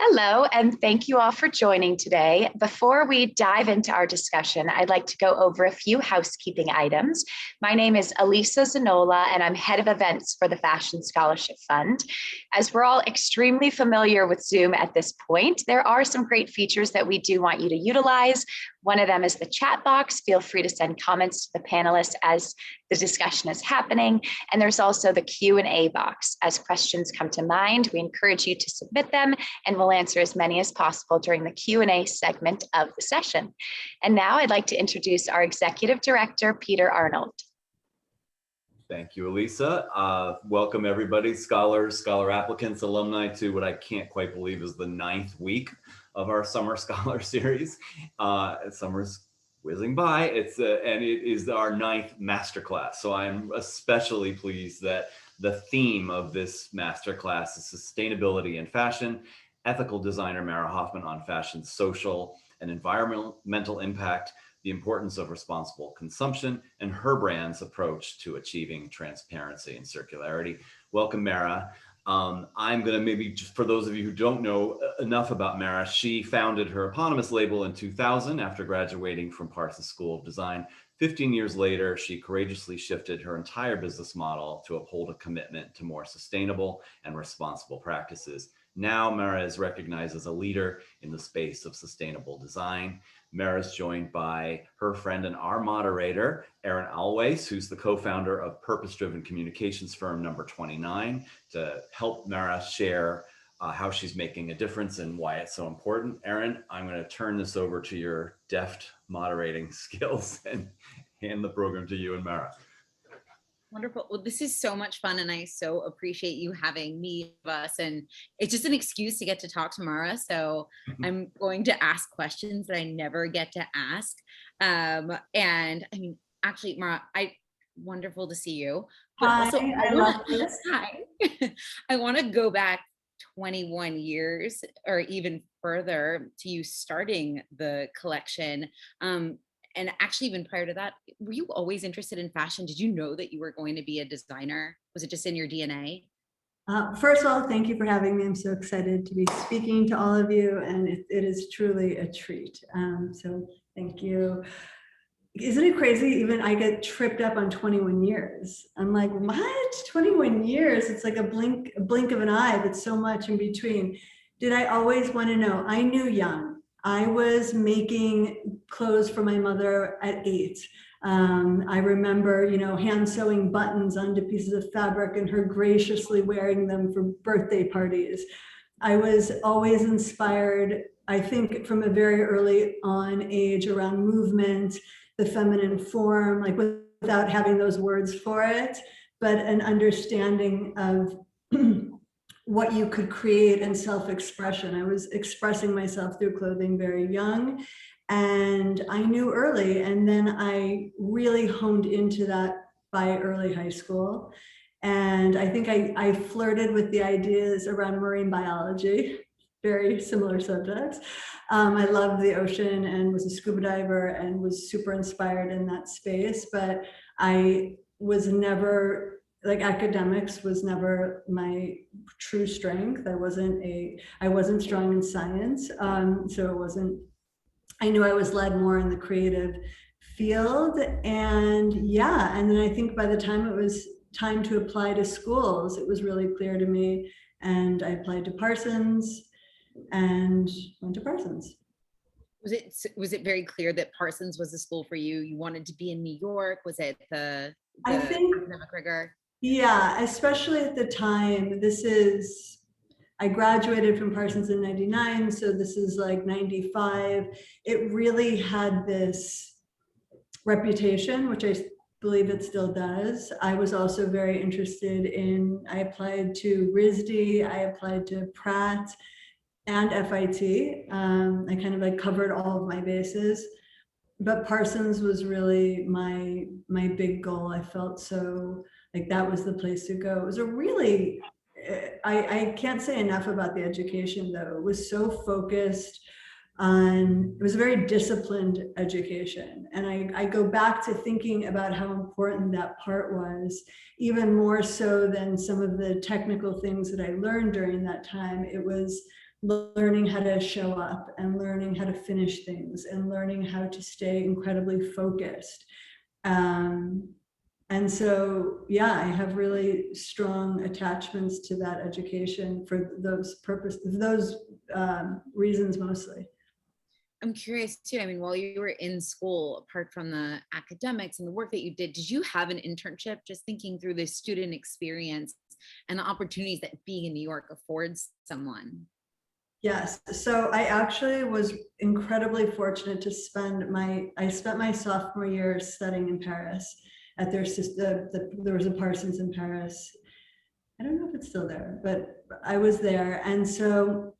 Hello, and thank you all for joining today. Before we dive into our discussion, I'd like to go over a few housekeeping items. My name is Elisa Zanola, and I'm head of events for the Fashion Scholarship Fund. As we're all extremely familiar with Zoom at this point, there are some great features that we do want you to utilize. One of them is the chat box. Feel free to send comments to the panelists as the discussion is happening. And there's also the Q&A box. As questions come to mind, we encourage you to submit them, and we'll answer as many as possible during the Q&A segment of the session. And now I'd like to introduce our Executive Director, Peter Arnold. Thank you, Elisa. Welcome everybody, scholars, scholar applicants, alumni, to what I can't quite believe is the 9th week of our Summer Scholar Series. Summer's whizzing by, and it is our 9th masterclass. So I'm especially pleased that the theme of this masterclass is sustainability in fashion. Ethical designer Mara Hoffman on fashion's social and environmental impact, the importance of responsible consumption, and her brand's approach to achieving transparency and circularity. Welcome, Mara. I'm going to maybe, just for those of you who don't know enough about Mara, she founded her eponymous label in 2000 after graduating from Parsons School of Design. 15 years later, she courageously shifted her entire business model to uphold a commitment to more sustainable and responsible practices. Now, Mara is recognized as a leader in the space of sustainable design. Mara is joined by her friend and our moderator, Erin Allweiss, who's the co-founder of purpose-driven communications firm number 29, to help Mara share how she's making a difference and why it's so important. Erin, I'm going to turn this over to your deft moderating skills and hand the program to you and Mara. Wonderful. Well, this is so much fun, and I so appreciate you having me, us, and it's just an excuse to get to talk to Mara. So I'm going to ask questions that I never get to ask. And I mean, actually, Mara, wonderful to see you. But hi, also, I love this. Hi. I want to go back 21 years or even further to you starting the collection. And actually, even prior to that, were you always interested in fashion? Did you know that you were going to be a designer? Was it just in your DNA? First of all, thank you for having me. I'm so excited to be speaking to all of you, and it is truly a treat. So thank you. Isn't it crazy? Even I get tripped up on 21 years. I'm like, what? 21 years? It's like a blink of an eye, but so much in between. Did I always want to know? I knew young. I was making clothes for my mother at 8. I remember, hand sewing buttons onto pieces of fabric and her graciously wearing them for birthday parties. I was always inspired, I think, from a very early on age around movement, the feminine form, like without having those words for it, but an understanding of what you could create and self-expression. I was expressing myself through clothing very young, and I knew early, and then I really honed into that by early high school. And I think I flirted with the ideas around marine biology, very similar subjects. I loved the ocean and was a scuba diver and was super inspired in that space, but I was never, like, academics was never my true strength. I wasn't strong in science. So it wasn't, I knew I was led more in the creative field. And yeah, and then I think by the time it was time to apply to schools, it was really clear to me. And I applied to Parsons and went to Parsons. Was it very clear that Parsons was the school for you? You wanted to be in New York? Was it the I think, academic rigor? Yeah, especially at the time. I graduated from Parsons in 99, so this is like 95. It really had this reputation, which I believe it still does. I was also very interested I applied to RISD, I applied to Pratt and FIT. I kind of like covered all of my bases, but Parsons was really my big goal. I felt so like that was the place to go. It was a really, I can't say enough about the education though. It was so focused on, it was a very disciplined education. And I go back to thinking about how important that part was, even more so than some of the technical things that I learned during that time. It was learning how to show up and learning how to finish things and learning how to stay incredibly focused. And so, yeah, I have really strong attachments to that education for those purposes, those reasons mostly. I'm curious too. I mean, while you were in school, apart from the academics and the work that you did you have an internship? Just thinking through the student experience and the opportunities that being in New York affords someone. Yes, so I actually was incredibly fortunate to I spent my sophomore year studying in Paris at there was a Parsons in Paris. I don't know if it's still there, but I was there. And so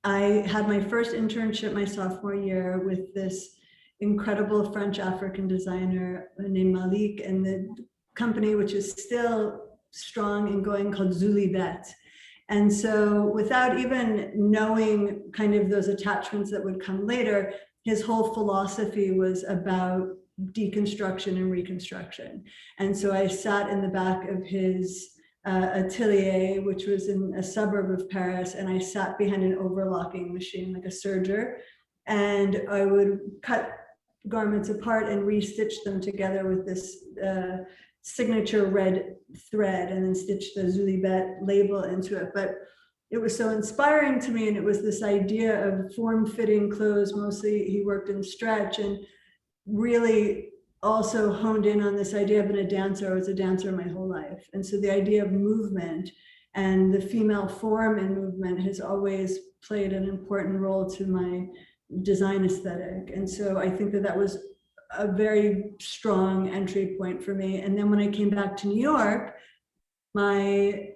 I had my first internship my sophomore year with this incredible French African designer named Malik, and the company, which is still strong and going, called Cultivate. And so without even knowing kind of those attachments that would come later, his whole philosophy was about deconstruction and reconstruction. And so I sat in the back of his atelier, which was in a suburb of Paris, and I sat behind an overlocking machine, like a serger, and I would cut garments apart and restitch them together with this signature red thread, and then stitch the Zulibet label into it. But it was so inspiring to me, and it was this idea of form-fitting clothes. Mostly he worked in stretch, and really also honed in on this idea of being a dancer. I was a dancer my whole life. And so the idea of movement and the female form in movement has always played an important role to my design aesthetic. And so I think that that was a very strong entry point for me. And then when I came back to New York, my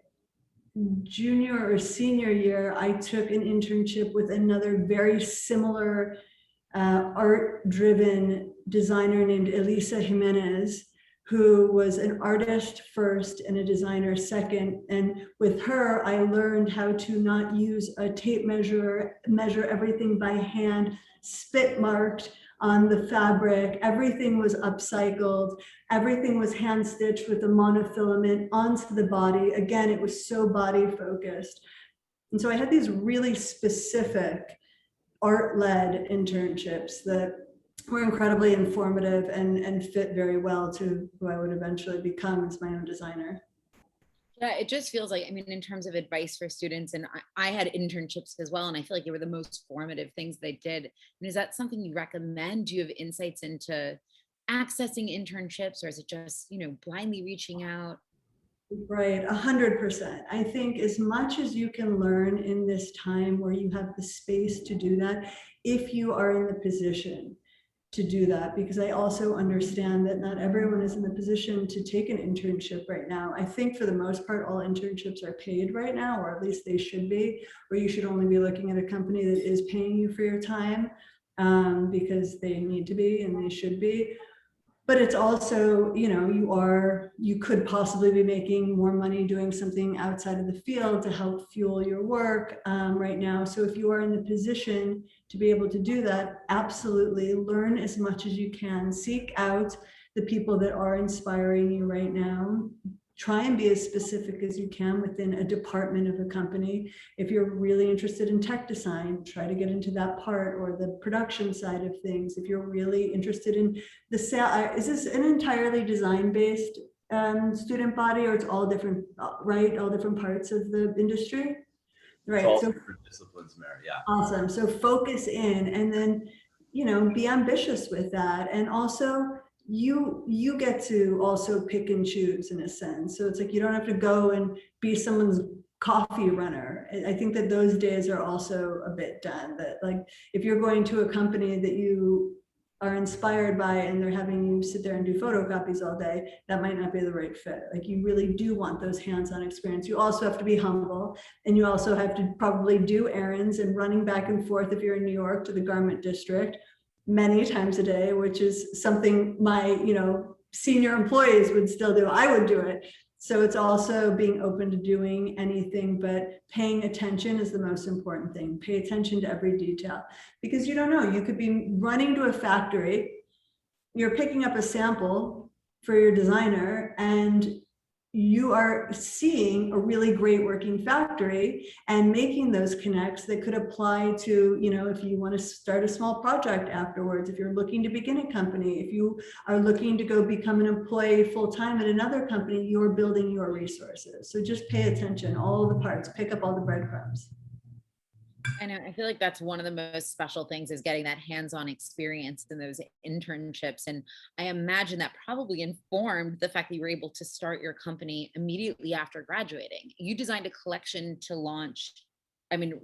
junior or senior year, I took an internship with another very similar art-driven designer named Elisa Jimenez, who was an artist first and a designer second. And with her, I learned how to not use a tape measure, measure everything by hand, spit marked on the fabric. Everything was upcycled. Everything was hand stitched with a monofilament onto the body. Again, it was so body focused. And so I had these really specific art-led internships that were incredibly informative and fit very well to who I would eventually become as my own designer. Yeah, it just feels like, I mean, in terms of advice for students, and I had internships as well, and I feel like they were the most formative things they did. And is that something you recommend? Do you have insights into accessing internships, or is it just, blindly reaching out? Right, 100%. I think as much as you can learn in this time where you have the space to do that, if you are in the position to do that, because I also understand that not everyone is in the position to take an internship right now. I think for the most part, all internships are paid right now, or at least they should be, or you should only be looking at a company that is paying you for your time, because they need to be and they should be. But it's also, you could possibly be making more money doing something outside of the field to help fuel your work right now. So if you are in the position to be able to do that, absolutely learn as much as you can. Seek out the people that are inspiring you right now. Try and be as specific as you can within a department of a company. If you're really interested in tech design, try to get into that part, or the production side of things. If you're really interested in the sale, is this an entirely design-based student body, or it's all different, right? All different parts of the industry? Right. It's all different disciplines, Mary. Yeah. Awesome. So focus in, and then, be ambitious with that. And also, you get to also pick and choose in a sense. So it's like you don't have to go and be someone's coffee runner. I think that those days are also a bit done. That like if you're going to a company that you are inspired by and they're having you sit there and do photocopies all day, that might not be the right fit. Like you really do want those hands-on experience. You also have to be humble, and you also have to probably do errands and running back and forth if you're in New York to the garment district many times a day, which is something my senior employees would still do. I would do it. So it's also being open to doing anything, but paying attention is the most important thing. Pay attention to every detail, because you don't know, you could be running to a factory, you're picking up a sample for your designer, and you are seeing a really great working factory and making those connects that could apply to, if you want to start a small project afterwards, if you're looking to begin a company, if you are looking to go become an employee full-time at another company, you're building your resources. So just pay attention, all the parts, pick up all the breadcrumbs. I know. I feel like that's one of the most special things is getting that hands-on experience in those internships. And I imagine that probably informed the fact that you were able to start your company immediately after graduating. You designed a collection to launch,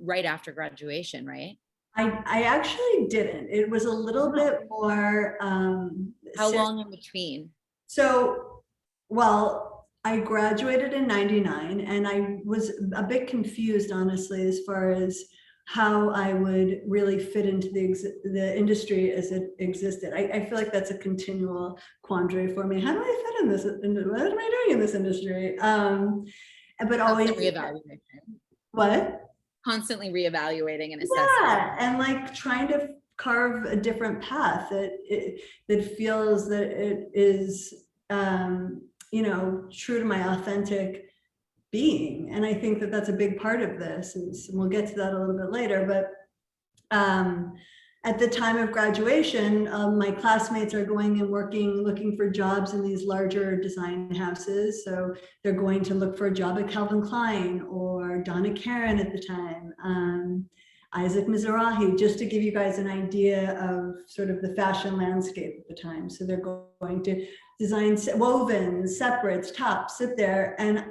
right after graduation, right? I actually didn't. It was a little bit more. How long in between? So, well, I graduated in '99 and I was a bit confused, honestly, as far as how I would really fit into the industry as it existed. I feel like that's a continual quandary for me. How do I fit in this? What am I doing in this industry? But always reevaluation. What? Constantly reevaluating and assessing. Yeah, and like trying to carve a different path that feels that it is, true to my authentic being. And I think that that's a big part of this, and we'll get to that a little bit later. But at the time of graduation, my classmates are going and working, looking for jobs in these larger design houses. So they're going to look for a job at Calvin Klein or Donna Karan at the time, Isaac Mizrahi, just to give you guys an idea of sort of the fashion landscape at the time. So they're going to design wovens, separates, tops, sit there. And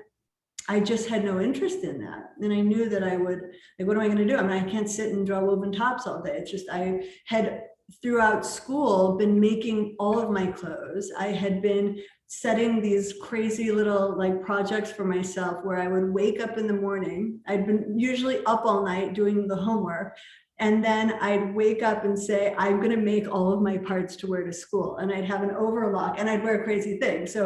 I just had no interest in that. And I knew that I would, like, what am I going to do? I can't sit and draw woven tops all day. It's just, I had throughout school been making all of my clothes. I had been setting these crazy little like projects for myself where I would wake up in the morning. I'd been usually up all night doing the homework. And then I'd wake up and say, I'm going to make all of my parts to wear to school. And I'd have an overlock and I'd wear crazy things.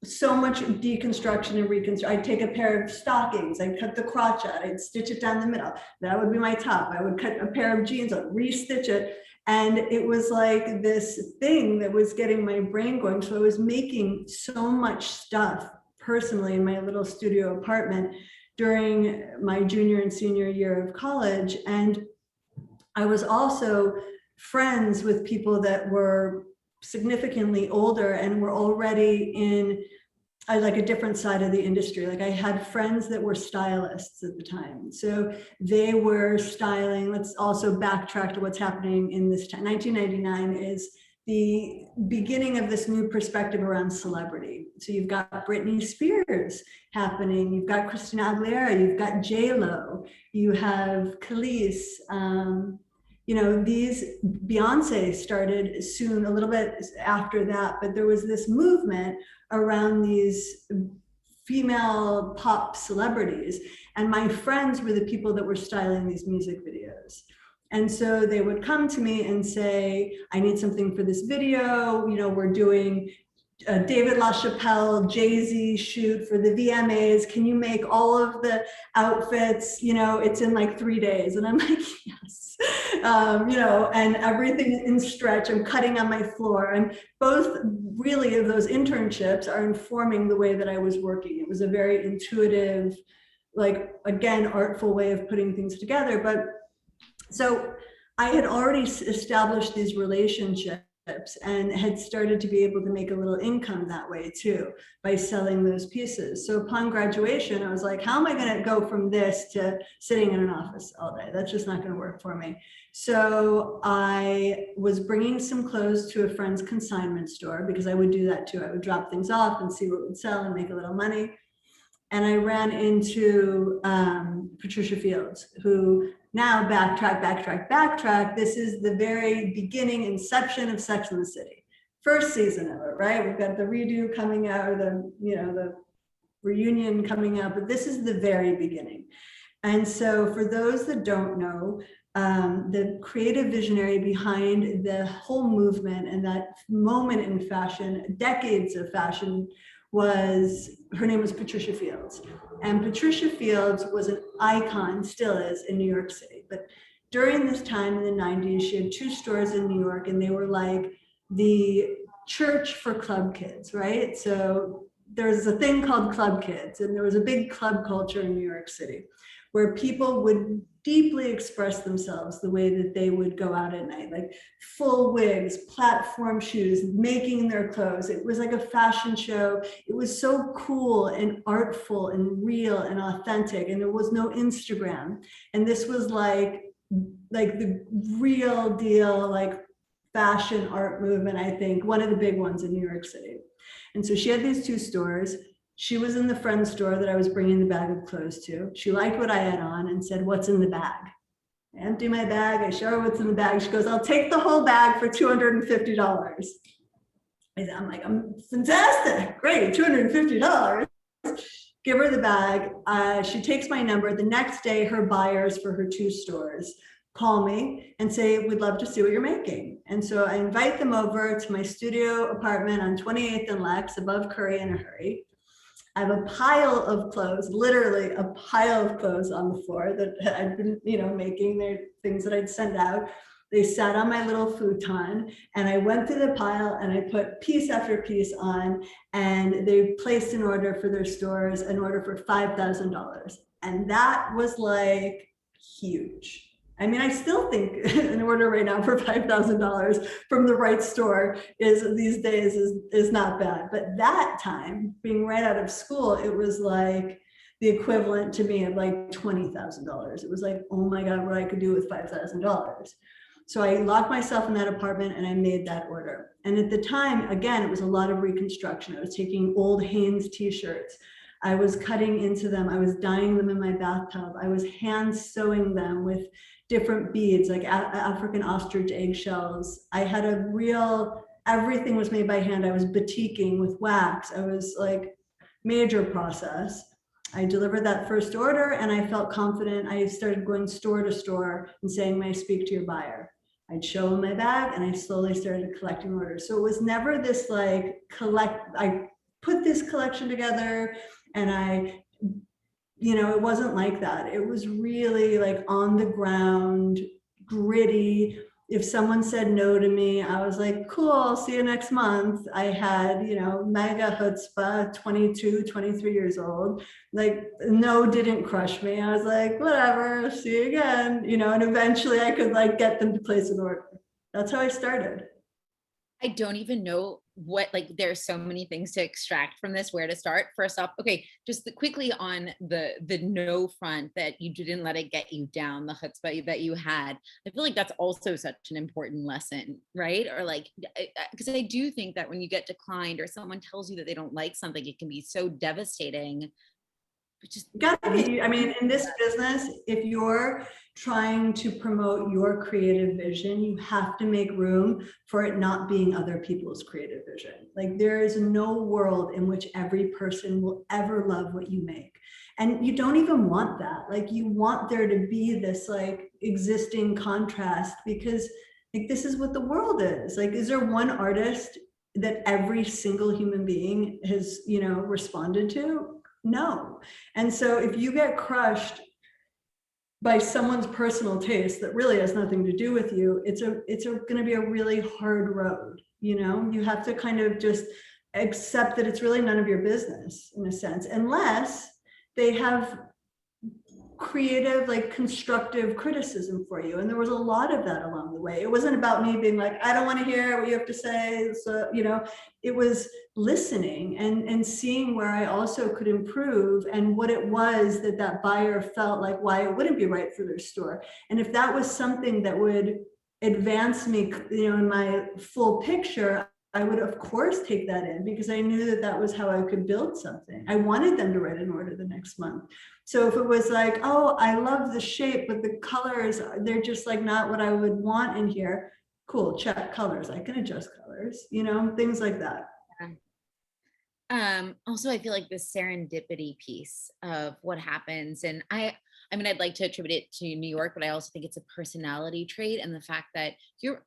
So much deconstruction and reconstruction. I'd take a pair of stockings, I'd cut the crotch out, I'd stitch it down the middle. That would be my top. I would cut a pair of jeans, I'd re-stitch it. And it was like this thing that was getting my brain going. So I was making so much stuff personally in my little studio apartment during my junior and senior year of college. And I was also friends with people that were significantly older and were already in like a different side of the industry. Like I had friends that were stylists at the time. So they were styling. Let's also backtrack to what's happening in this time. 1999 is the beginning of this new perspective around celebrity. So you've got Britney Spears happening. You've got Christina Aguilera. You've got J-Lo. You have Khalees. These Beyonce started soon, a little bit after that, but there was this movement around these female pop celebrities. And my friends were the people that were styling these music videos. And so they would come to me and say, I need something for this video. We're doing David LaChapelle, Jay-Z shoot for the VMAs. Can you make all of the outfits? It's in like 3 days. And I'm like, yes. And everything in stretch. I'm cutting on my floor. And both really of those internships are informing the way that I was working. It was a very intuitive, like, again, artful way of putting things together. But so I had already established these relationships and had started to be able to make a little income that way too, by selling those pieces. So upon graduation, I was like, how am I going to go from this to sitting in an office all day? That's just not going to work for me. So I was bringing some clothes to a friend's consignment store, because I would do that too. I would drop things off and see what would sell and make a little money. And I ran into Patricia Fields, who now backtrack. This is the very beginning, inception of Sex and the City. First season of it, right? We've got the redo coming out, or the reunion coming out, but this is the very beginning. And so for those that don't know, the creative visionary behind the whole movement and that moment in fashion, decades of fashion, her name was Patricia Fields. And Patricia Fields was an icon, still is, in New York City. But during this time in the 90s, she had 2 stores in New York, and they were like the church for club kids, right? So there's a thing called club kids, and there was a big club culture in New York City where people would deeply express themselves the way that they would go out at night, like full wigs, platform shoes, making their clothes. It was like a fashion show. It was so cool and artful and real and authentic, and there was no Instagram. And this was like the real deal, like fashion art movement, I think, one of the big ones in New York City. And so she had these two stores. She was in the friend store that I was bringing the bag of clothes to. She liked what I had on and said, "What's in the bag?" I empty my bag. I show her what's in the bag. She goes, "I'll take the whole bag for $250. I'm like, "I'm fantastic. Great. $250. Give her the bag. She takes my number. The next day, her buyers for her two stores call me and say, "We'd love to see what you're making." And so I invite them over to my studio apartment on 28th and Lex above Curry in a Hurry. I have a pile of clothes, literally a pile of clothes on the floor that I'd been, making. Their things that I'd send out. They sat on my little futon, and I went through the pile and I put piece after piece on, and they placed an order for their stores, an order for $5,000. And that was like huge. I mean, I still think an order right now for $5,000 from the right store these days is not bad. But that time, being right out of school, it was like the equivalent to me of like $20,000. It was like, oh my God, what I could do with $5,000. So I locked myself in that apartment and I made that order. And at the time, again, it was a lot of reconstruction. I was taking old Hanes t-shirts. I was cutting into them. I was dyeing them in my bathtub. I was hand sewing them with different beads, like African ostrich eggshells. I had everything was made by hand. I was batiking with wax. I was like, major process. I delivered that first order and I felt confident. I started going store to store and saying, "May I speak to your buyer?" I'd show them my bag and I slowly started collecting orders. So it was never this like I put this collection together and it wasn't like that. It was really like on the ground, gritty. If someone said no to me, I was like, cool, I'll see you next month. I had, mega chutzpah, 22, 23 years old. Like, no didn't crush me. I was like, whatever, see you again. And eventually I could like get them to place an order. That's how I started. I don't even know there's so many things to extract from this, where to start. First off, okay, just quickly on the no front, that you didn't let it get you down, the chutzpah that you had. I feel like that's also such an important lesson, right? Or because I do think that when you get declined or someone tells you that they don't like something, it can be so devastating. In this business, if you're trying to promote your creative vision, you have to make room for it not being other people's creative vision. Like, there is no world in which every person will ever love what you make. And you don't even want that. Like, you want there to be this like existing contrast, because like this is what the world is. Like, is there one artist that every single human being has, responded to? No. And so if you get crushed by someone's personal taste that really has nothing to do with you, it's going to be a really hard road. You have to kind of just accept that it's really none of your business, in a sense, unless they have creative, like constructive criticism for you. And there was a lot of that along the way. It wasn't about me being like, I don't want to hear what you have to say. So, it was listening and seeing where I also could improve, and what it was that buyer felt like why it wouldn't be right for their store. And if that was something that would advance me, in my full picture, I would of course take that in, because I knew that was how I could build something. I wanted them to write an order the next month. So if it was like, oh, I love the shape, but the colors, they're just like not what I would want in here. Cool, check colors. I can adjust colors, things like that. Also, I feel like the serendipity piece of what happens, and I'd like to attribute it to New York, but I also think it's a personality trait, and the fact that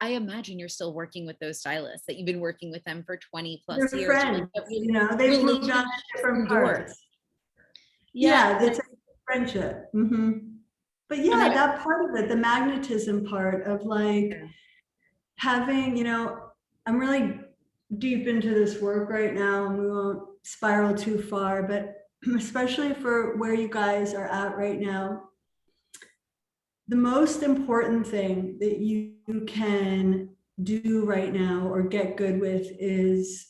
I imagine you're still working with those stylists, that you've been working with them for 20 plus They're years. Friends, they've moved on to different parts. Yeah, it's a friendship. Mm-hmm. But yeah, that part of it, the magnetism part of like having, I'm really deep into this work right now, and we won't spiral too far, but especially for where you guys are at right now, the most important thing that you can do right now or get good with is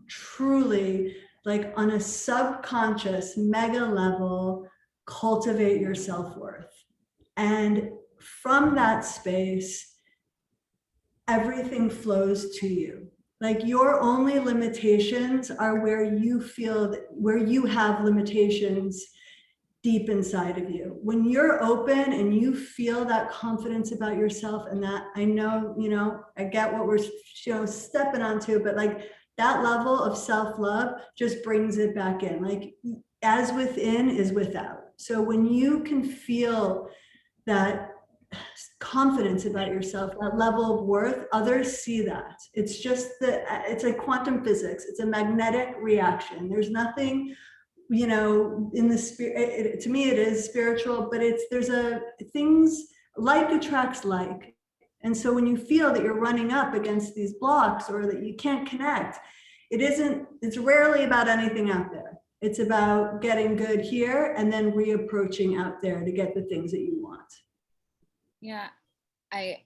truly, like on a subconscious mega level, cultivate your self-worth. And from that space, everything flows to you. Like your only limitations are where you feel that, where you have limitations deep inside of you. When you're open and you feel that confidence about yourself, and that, I know, you know, I get what we're, you know, stepping onto, but like that level of self-love just brings it back in. Like as within is without. So when you can feel that confidence about yourself, that level of worth, others see that. It's just it's like quantum physics. It's a magnetic reaction. There's nothing, you know, in the spirit, to me it is spiritual, but there's things, like attracts like. And so when you feel that you're running up against these blocks or that you can't connect, it's rarely about anything out there. It's about getting good here and then reapproaching out there to get the things that you want. Yeah, I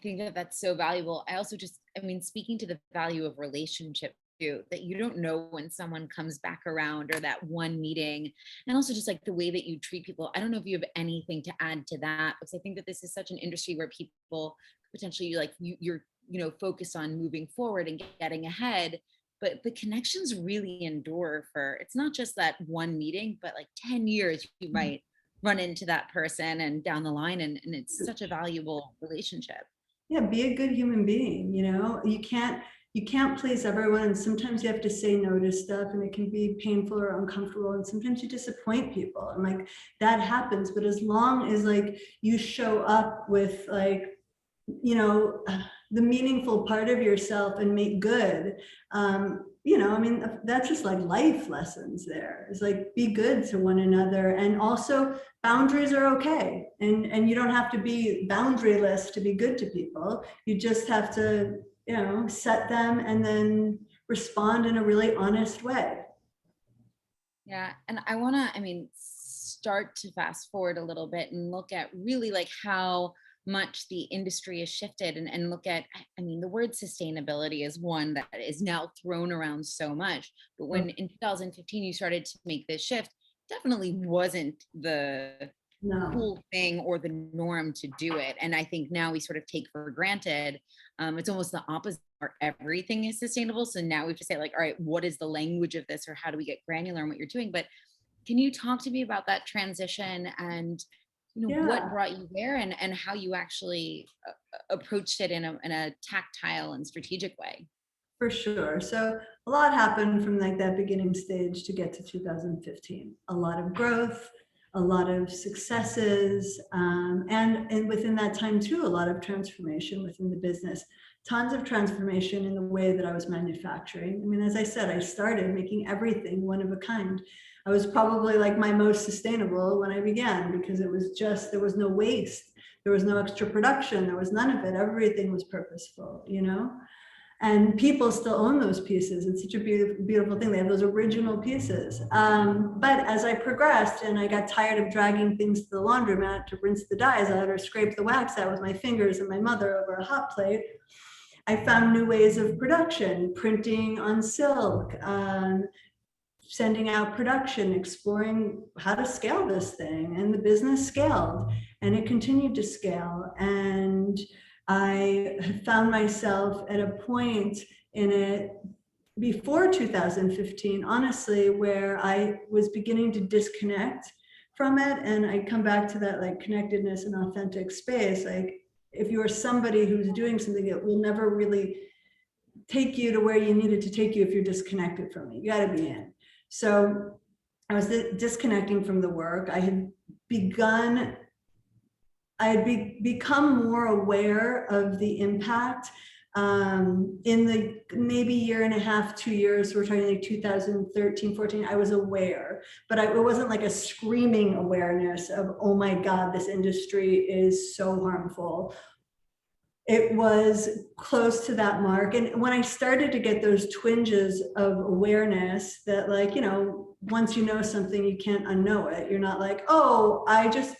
think that that's so valuable. I also just, I mean, speaking to the value of relationship too, that you don't know when someone comes back around, or that one meeting, and also just like the way that you treat people. I don't know if you have anything to add to that, because I think that this is such an industry where people potentially like you're, you know, focused on moving forward and getting ahead, but the connections really endure for, it's not just that one meeting, but like 10 years you might run into that person and down the line, and it's such a valuable relationship. Yeah, be a good human being. You know, you can't please everyone, and sometimes you have to say no to stuff, and it can be painful or uncomfortable, and sometimes you disappoint people, and like that happens. But as long as like you show up with like, you know, the meaningful part of yourself and make good, you know, I mean, that's just like life lessons there. It's like, be good to one another, and also boundaries are okay. And you don't have to be boundaryless to be good to people. You just have to, you know, set them and then respond in a really honest way. Yeah, and I want to, I mean, start to fast forward a little bit and look at really like how much the industry has shifted, and look at, I mean, the word sustainability is one that is now thrown around so much, but when in 2015 you started to make this shift, definitely wasn't the cool thing or the norm to do it. And I think now we sort of take for granted, it's almost the opposite, where everything is sustainable. So now we have to say like, all right, what is the language of this, or how do we get granular in what you're doing? But can you talk to me about that transition, and you know, what brought you there, and how you actually approached it in a tactile and strategic way? For sure. So a lot happened from like that beginning stage to get to 2015. A lot of growth, a lot of successes, and within that time too, a lot of transformation within the business. Tons of transformation in the way that I was manufacturing. I mean, as I said, I started making everything one of a kind. I was probably like my most sustainable when I began, because it was just, there was no waste. There was no extra production. There was none of it. Everything was purposeful, you know? And people still own those pieces. It's such a beautiful, beautiful thing. They have those original pieces. But as I progressed and I got tired of dragging things to the laundromat to rinse the dyes out or scrape the wax out with my fingers and my mother over a hot plate, I found new ways of production, printing on silk, sending out production, exploring how to scale this thing. And the business scaled, and it continued to scale. And I found myself at a point in it before 2015, honestly, where I was beginning to disconnect from it. And I come back to that like connectedness and authentic space. Like if you are somebody who's doing something, it will never really take you to where you need it to take you if you're disconnected from it. You got to be in. So I was disconnecting from the work. I had become more aware of the impact in the maybe year and a half, 2 years, we're talking like 2013, 14, I was aware, but it wasn't like a screaming awareness of, oh my God, this industry is so harmful. it was close to that mark. And when I started to get those twinges of awareness that, like, you know, once you know something, you can't unknow it. You're not like, oh, I just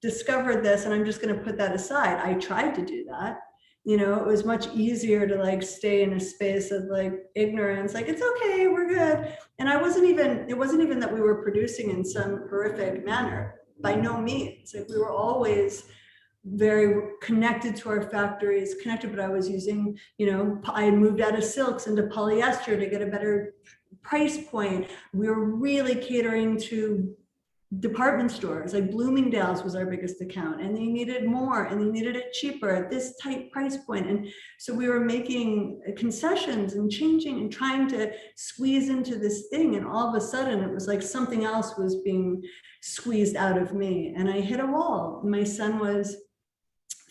discovered this and I'm just going to put that aside. I tried to do that. You know, it was much easier to like stay in a space of like ignorance, like, it's okay, we're good. And it wasn't even that we were producing in some horrific manner, by no means. Like, we were always very connected to our factories, connected, but I was using, you know, I moved out of silks into polyester to get a better price point. We were really catering to department stores, like Bloomingdale's was our biggest account, and they needed more and they needed it cheaper at this tight price point. And so we were making concessions and changing and trying to squeeze into this thing. And all of a sudden it was like something else was being squeezed out of me. And I hit a wall. My son was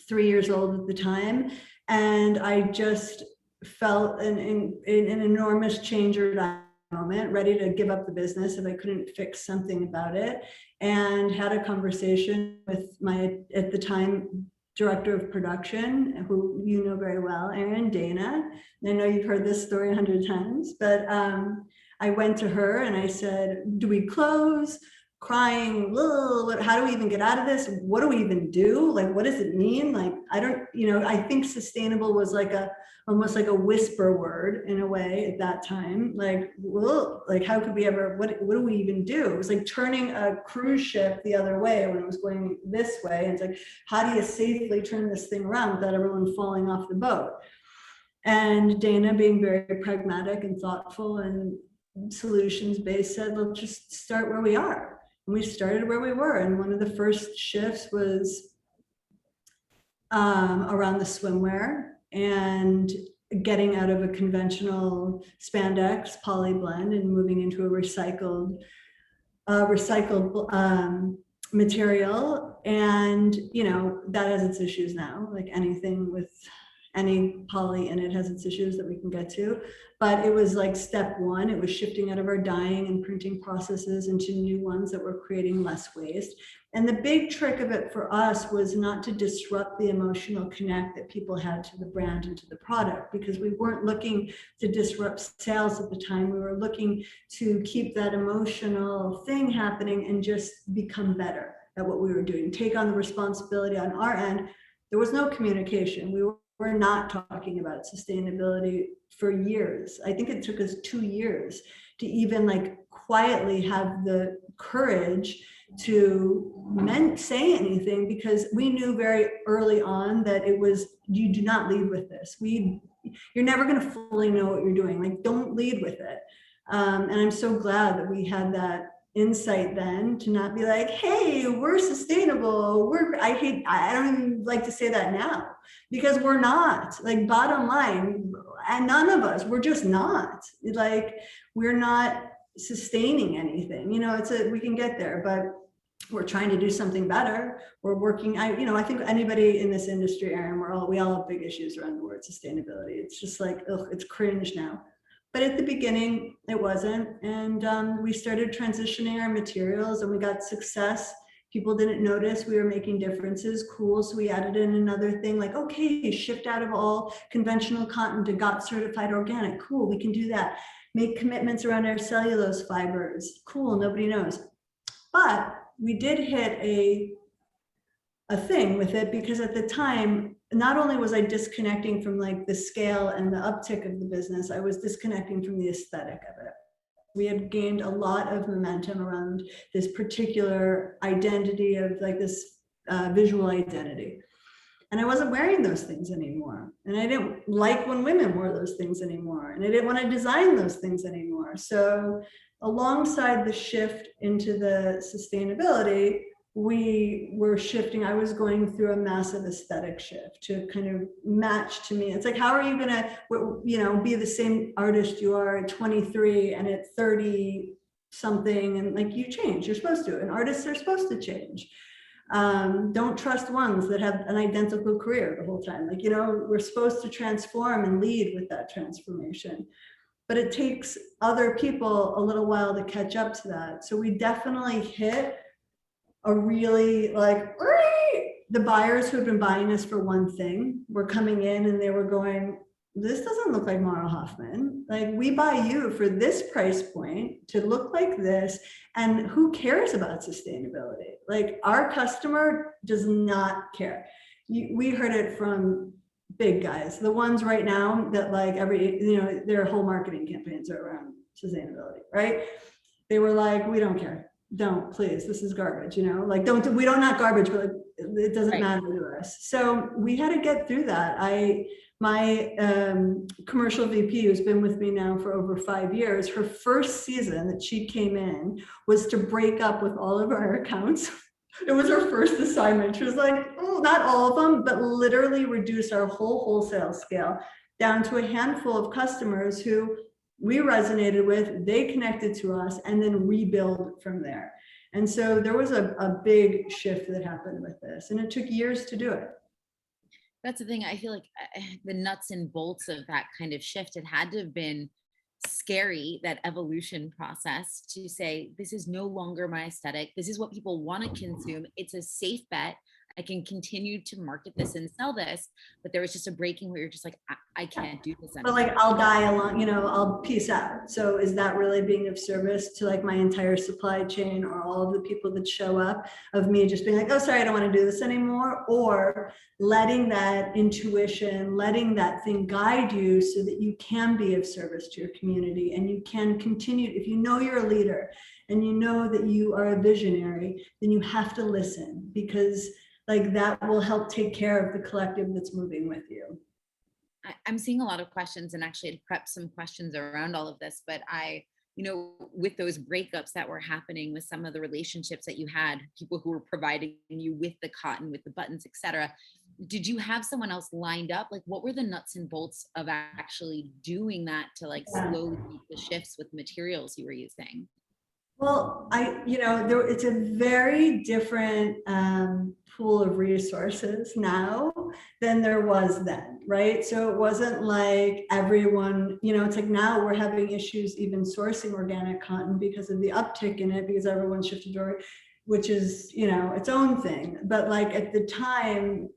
3 years old at the time. And I just felt an enormous change or moment, ready to give up the business if I couldn't fix something about it, and had a conversation with my, at the time, director of production, who you know very well, Erin, Dana. And I know you've heard this story 100 times, but I went to her and I said, do we close? Crying, how do we even get out of this? What do we even do? Like, what does it mean? Like, I don't, you know, I think sustainable was like almost like a whisper word in a way at that time. Like, well, like, how could we ever, what do we even do? It was like turning a cruise ship the other way when it was going this way. And it's like, how do you safely turn this thing around without everyone falling off the boat? And Dana, being very pragmatic and thoughtful and solutions based, said, let's just start where we are. And we started where we were. And one of the first shifts was around the swimwear and getting out of a conventional spandex poly blend and moving into a recycled material. And, you know, that has its issues now, like anything with any poly in it has its issues that we can get to. But it was like step one. It was shifting out of our dyeing and printing processes into new ones that were creating less waste. And the big trick of it for us was not to disrupt the emotional connect that people had to the brand and to the product, because we weren't looking to disrupt sales at the time. We were looking to keep that emotional thing happening and just become better at what we were doing, take on the responsibility on our end. There was no communication. We were not talking about sustainability for years. I think it took us 2 years to even like quietly have the courage to say anything, because we knew very early on that it was, you do not lead with this. You're never going to fully know what you're doing. Like, don't lead with it. And I'm so glad that we had that insight then, to not be like, hey, we're sustainable. I don't even like to say that now, because we're not. Like, bottom line, and none of us, we're just not. Like, we're not sustaining anything. You know, we can get there, but we're trying to do something better. We're working. I think anybody in this industry, Erin, we all have big issues around the word sustainability. It's just like, ugh, it's cringe now. But at the beginning, it wasn't. And we started transitioning our materials and we got success. People didn't notice we were making differences. Cool. So we added in another thing like, okay, shift out of all conventional cotton to GOTS certified organic. Cool, we can do that. Make commitments around our cellulose fibers. Cool, nobody knows. But we did hit a thing with it, because at the time, not only was I disconnecting from like the scale and the uptick of the business, I was disconnecting from the aesthetic of it. We had gained a lot of momentum around this particular identity of like this visual identity. And I wasn't wearing those things anymore. And I didn't like when women wore those things anymore. And I didn't want to design those things anymore. So alongside the shift into the sustainability, we were shifting. I was going through a massive aesthetic shift to kind of match to me. It's like, how are you gonna, be the same artist you are at 23 and at 30 something, and like, you change, you're supposed to, and artists are supposed to change. Don't trust ones that have an identical career the whole time. Like, we're supposed to transform and lead with that transformation. But it takes other people a little while to catch up to that. So we definitely hit a really like the buyers who had been buying us for one thing were coming in and they were going, this doesn't look like Mara Hoffman. Like, we buy you for this price point to look like this. And who cares about sustainability? Like, our customer does not care. We heard it from big guys, the ones right now that like their whole marketing campaigns are around sustainability, right? They were like, we don't care. Don't, please, this is garbage, like, we don't not garbage, but like, it doesn't matter to us. So we had to get through that. My commercial VP, who's been with me now for over 5 years, her first season that she came in was to break up with all of our accounts. It was her first assignment. She was like, oh, not all of them, but literally reduce our whole wholesale scale down to a handful of customers who we resonated with, they connected to us, and then rebuild from there. And so there was a big shift that happened with this, and it took years to do it. That's the thing. I feel like the nuts and bolts of that kind of shift, it had to have been scary, that evolution process, to say, this is no longer my aesthetic. This is what people want to consume. It's a safe bet. I can continue to market this and sell this. But there was just a breaking where you're just like, I can't do this anymore. But like, I'll die along, I'll peace out. So is that really being of service to like my entire supply chain, or all of the people that show up, of me just being like, oh, sorry, I don't want to do this anymore? Or letting that intuition, letting that thing guide you so that you can be of service to your community, and you can continue. If you know you're a leader and you know that you are a visionary, then you have to listen, because like that will help take care of the collective that's moving with you. I'm seeing a lot of questions, and actually I'd prepped some questions around all of this, but with those breakups that were happening, with some of the relationships that you had, people who were providing you with the cotton, with the buttons, etc., did you have someone else lined up? Like, what were the nuts and bolts of actually doing that to like slowly make the shifts with materials you were using? Well, it's a very different pool of resources now than there was then, right? So it wasn't like everyone, it's like now we're having issues even sourcing organic cotton because of the uptick in it, because everyone shifted to, which is, its own thing. But like at the time,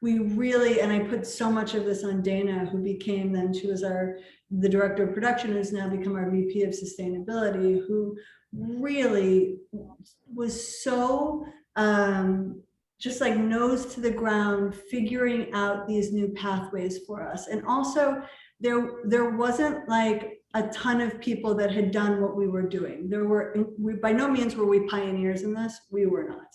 we really, and I put so much of this on Dana, who became then, she was the director of production, who's now become our VP of sustainability, who really was so just like nose to the ground, figuring out these new pathways for us. And also there wasn't like a ton of people that had done what we were doing. By no means were we pioneers in this, we were not.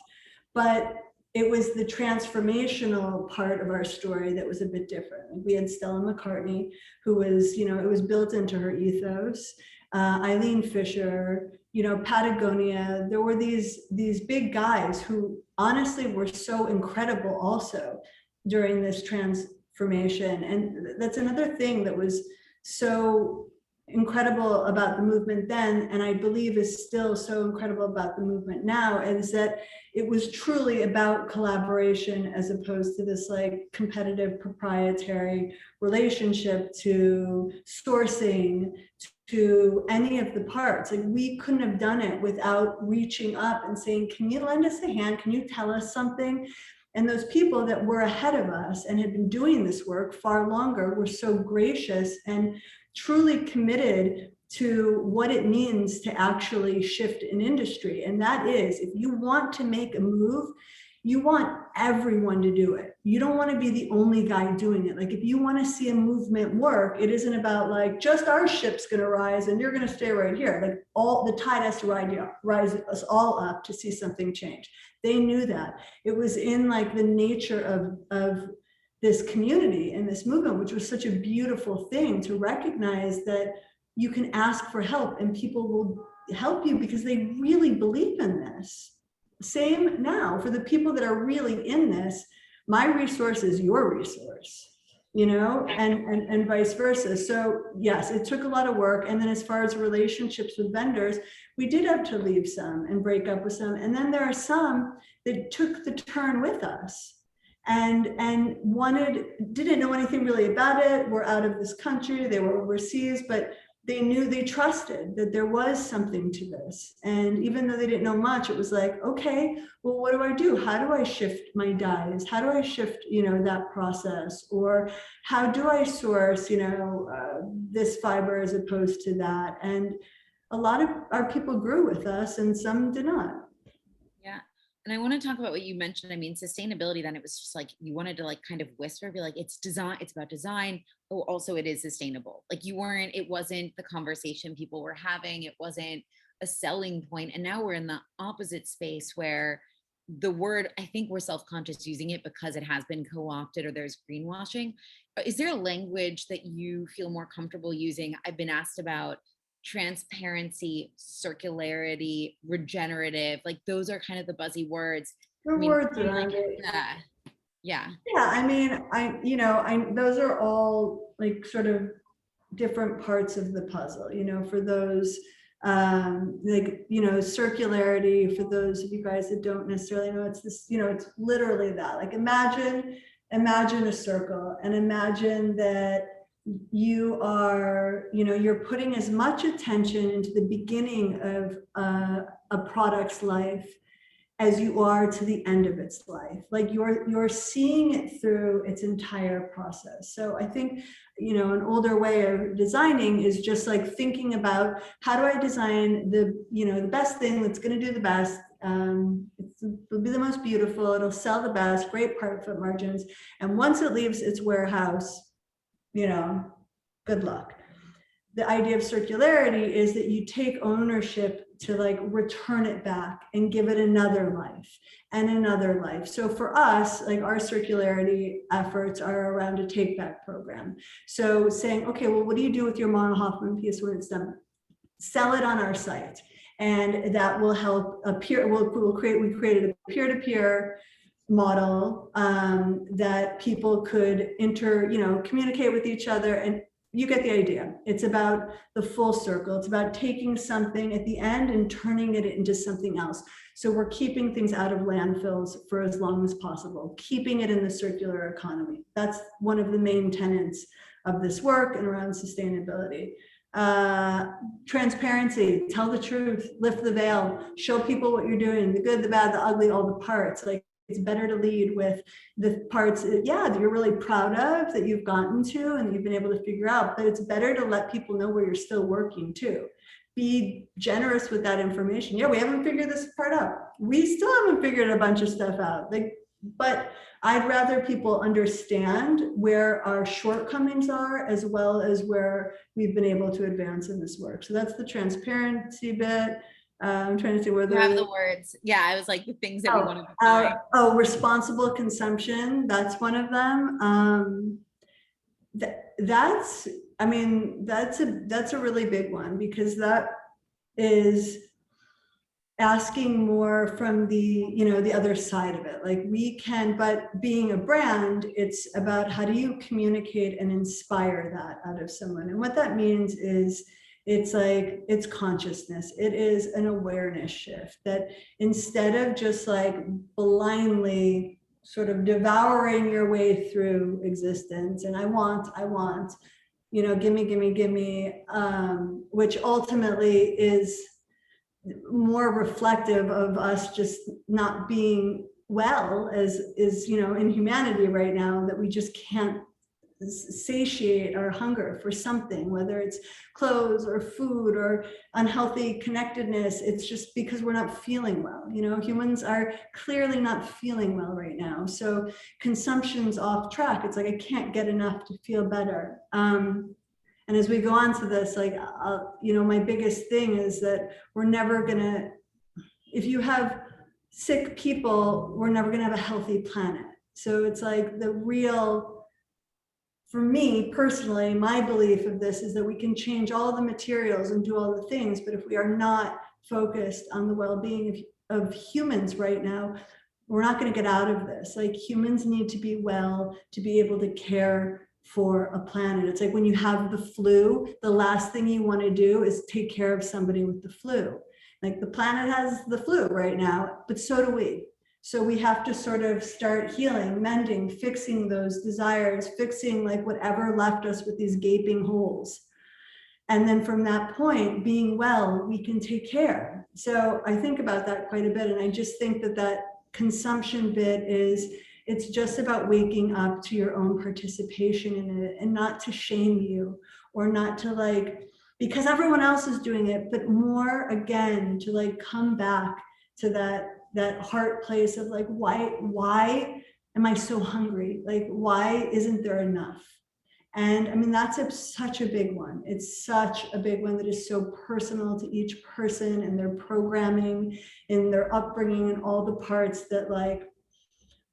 But it was the transformational part of our story that was a bit different. We had Stella McCartney, who was, it was built into her ethos. Eileen Fisher, Patagonia. There were these big guys who honestly were so incredible also during this transformation. And that's another thing that was so incredible about the movement then, and I believe is still so incredible about the movement now, is that it was truly about collaboration, as opposed to this like competitive proprietary relationship to sourcing, to any of the parts. Like, we couldn't have done it without reaching up and saying, can you lend us a hand? Can you tell us something? And those people that were ahead of us and had been doing this work far longer were so gracious and truly committed to what it means to actually shift an industry. And that is, if you want to make a move, you want everyone to do it. You don't want to be the only guy doing it. Like, if you want to see a movement work, it isn't about like, just our ship's going to rise and you're going to stay right here. Like, all the tide has to rise us all up to see something change. They knew that. It was in like the nature of this community and this movement, which was such a beautiful thing, to recognize that you can ask for help and people will help you because they really believe in this. Same now for the people that are really in this, my resource is your resource, and vice versa. So yes, it took a lot of work. And then as far as relationships with vendors, we did have to leave some and break up with some. And then there are some that took the turn with us and didn't know anything really about it, were out of this country, they were overseas, but they knew, they trusted that there was something to this. And even though they didn't know much, it was like, okay, well, what do I do? How do I shift my dyes? How do I shift, that process? Or how do I source, this fiber as opposed to that? And a lot of our people grew with us and some did not. Yeah. And I want to talk about what you mentioned. I mean, sustainability, then it was just like, you wanted to like kind of whisper, be like, it's design, it's about design. Oh, also it is sustainable. Like it wasn't the conversation people were having. It wasn't a selling point. And now we're in the opposite space where the word, I think we're self-conscious using it because it has been co-opted or there's greenwashing. Is there a language that you feel more comfortable using? I've been asked about transparency, circularity, regenerative, like those are kind of the buzzy words. There are words around it. Yeah. Yeah, I mean, those are all like sort of different parts of the puzzle, for those, circularity, for those of you guys that don't necessarily know, it's this, it's literally that, like imagine a circle and imagine that you are, you're putting as much attention into the beginning of a product's life as you are to the end of its life. Like you're seeing it through its entire process. So I think, an older way of designing is just like thinking about how do I design the best thing that's going to do the best. It'll be the most beautiful, it'll sell the best, great profit margins. And once it leaves its warehouse, good luck. The idea of circularity is that you take ownership to like return it back and give it another life and another life. So for us, like our circularity efforts are around a take back program. So saying, okay, well, what do you do with your mono Hoffman piece when it's done? Sell it on our site. And that will help we created a peer-to-peer model that people could communicate with each other, and you get the idea. It's about the full circle. It's about taking something at the end and turning it into something else. So we're keeping things out of landfills for as long as possible, keeping it in the circular economy. That's one of the main tenets of this work and around sustainability. Transparency, tell the truth, lift the veil, show people what you're doing, the good, the bad, the ugly, all the parts. Like, it's better to lead with the parts, that you're really proud of, that you've gotten to and you've been able to figure out, but it's better to let people know where you're still working too. Be generous with that information. Yeah, we haven't figured this part out. We still haven't figured a bunch of stuff out. But I'd rather people understand where our shortcomings are as well as where we've been able to advance in this work. So that's the transparency bit. I'm trying to see where you have the words. Yeah, I was like the things that we wanted to find. Responsible consumption. That's one of them. That's a really big one, because that is asking more from the other side of it. Like we can, but being a brand, it's about how do you communicate and inspire that out of someone. And what that means is it's consciousness. It is an awareness shift, that instead of just like blindly sort of devouring your way through existence and I want, gimme, which ultimately is more reflective of us just not being well as is, in humanity right now, that we just can't satiate our hunger for something, whether it's clothes or food or unhealthy connectedness. It's just because we're not feeling well. Humans are clearly not feeling well right now. So consumption's off track. It's like, I can't get enough to feel better. And as we go on to this, my biggest thing is that we're never gonna, if you have sick people, we're never gonna have a healthy planet. So it's like for me personally, my belief of this is that we can change all the materials and do all the things, but if we are not focused on the well-being of humans right now, we're not going to get out of this. Like, humans need to be well to be able to care for a planet. It's like when you have the flu, the last thing you want to do is take care of somebody with the flu. Like, the planet has the flu right now, but so do we. So we have to sort of start healing, mending, fixing those desires, fixing like whatever left us with these gaping holes. And then from that point, being well, we can take care. So I think about that quite a bit. And I just think that that consumption bit is, it's just about waking up to your own participation in it, and not to shame you, or not to like, because everyone else is doing it, but more again, to like come back to that heart place of like, why am I so hungry? Like, why isn't there enough? And I mean, that's such a big one. It's such a big one that is so personal to each person and their programming and their upbringing and all the parts that like,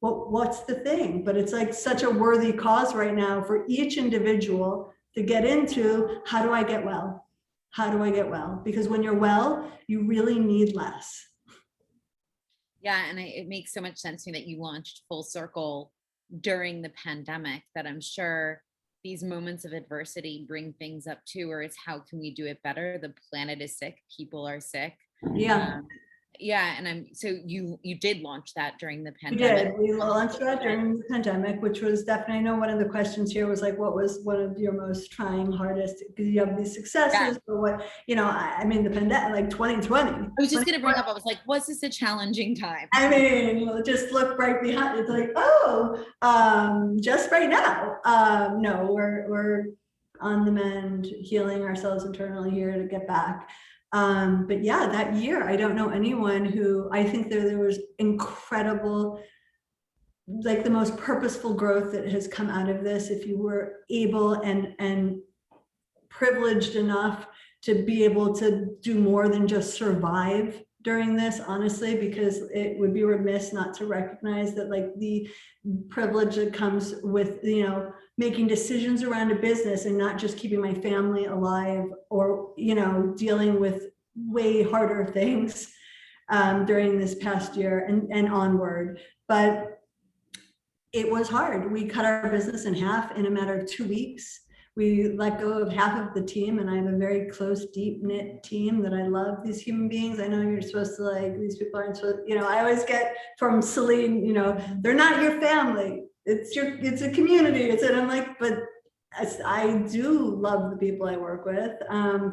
what's the thing? But it's like such a worthy cause right now for each individual to get into, how do I get well? How do I get well? Because when you're well, you really need less. Yeah, and it makes so much sense to me that you launched Full Circle during the pandemic, that I'm sure these moments of adversity bring things up too, or it's how can we do it better? The planet is sick, people are sick. Yeah. Yeah, and so you did launch that during the We pandemic. did. We launched that during the pandemic, which was definitely, I know one of the questions here was like, what was one of your most trying, hardest, because you have these successes, but what, I mean, the pandemic, like 2020. I was just going to bring up, I was like, was this a challenging time? I mean, just look right behind, it's like, just right now. No, we're on the mend, healing ourselves internally here to get back. But yeah, that year, I don't know anyone who, I think there was incredible, like the most purposeful growth that has come out of this. If you were able and privileged enough to be able to do more than just survive during this, honestly, because it would be remiss not to recognize that like the privilege that comes with, making decisions around a business and not just keeping my family alive, or, dealing with way harder things during this past year and onward. But it was hard. We cut our business in half in a matter of 2 weeks. We let go of half of the team, and I have a very close, deep knit team that I love. These human beings, I know you're supposed to like, these people aren't supposed, I always get from Celine, they're not your family. It's a community. And I'm like, but I do love the people I work with,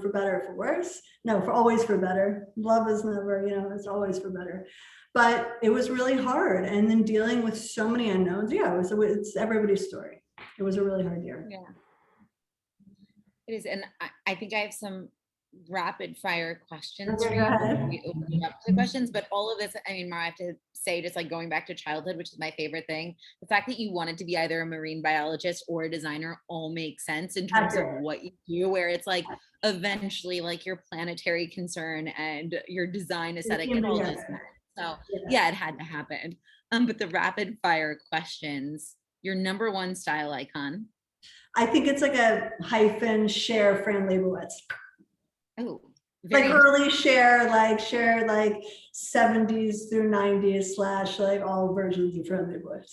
for better or for worse. No, always for better. Love is never, it's always for better. But it was really hard. And then dealing with so many unknowns. Yeah, it's everybody's story. It was a really hard year. Yeah. It is, and I think I have some rapid fire questions for you before we open up to questions. But all of this, I mean, Mara, I have to say, just like going back to childhood, which is my favorite thing, the fact that you wanted to be either a marine biologist or a designer all makes sense in terms of what you do, where it's like eventually like your planetary concern and your design aesthetic and all this. So yeah, it had to happen. But the rapid fire questions, your number one style icon. I think it's like a hyphen Cher Fran Lebowitz. Oh, like early Cher, like 70s through 90s / like all versions of Fran Lebowitz.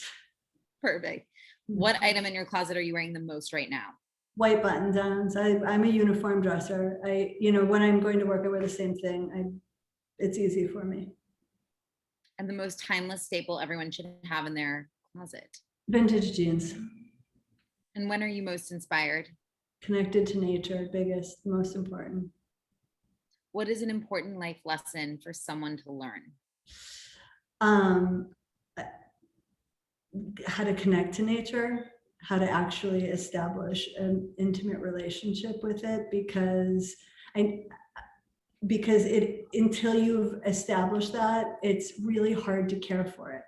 Perfect. What item in your closet are you wearing the most right now? White button downs. I'm a uniform dresser. When I'm going to work, I wear the same thing. It's easy for me. And the most timeless staple everyone should have in their closet? Vintage jeans. And when are you most inspired? Connected to nature, biggest, most important. What is an important life lesson for someone to learn? How to connect to nature, how to actually establish an intimate relationship with it, because until you've established that, it's really hard to care for it.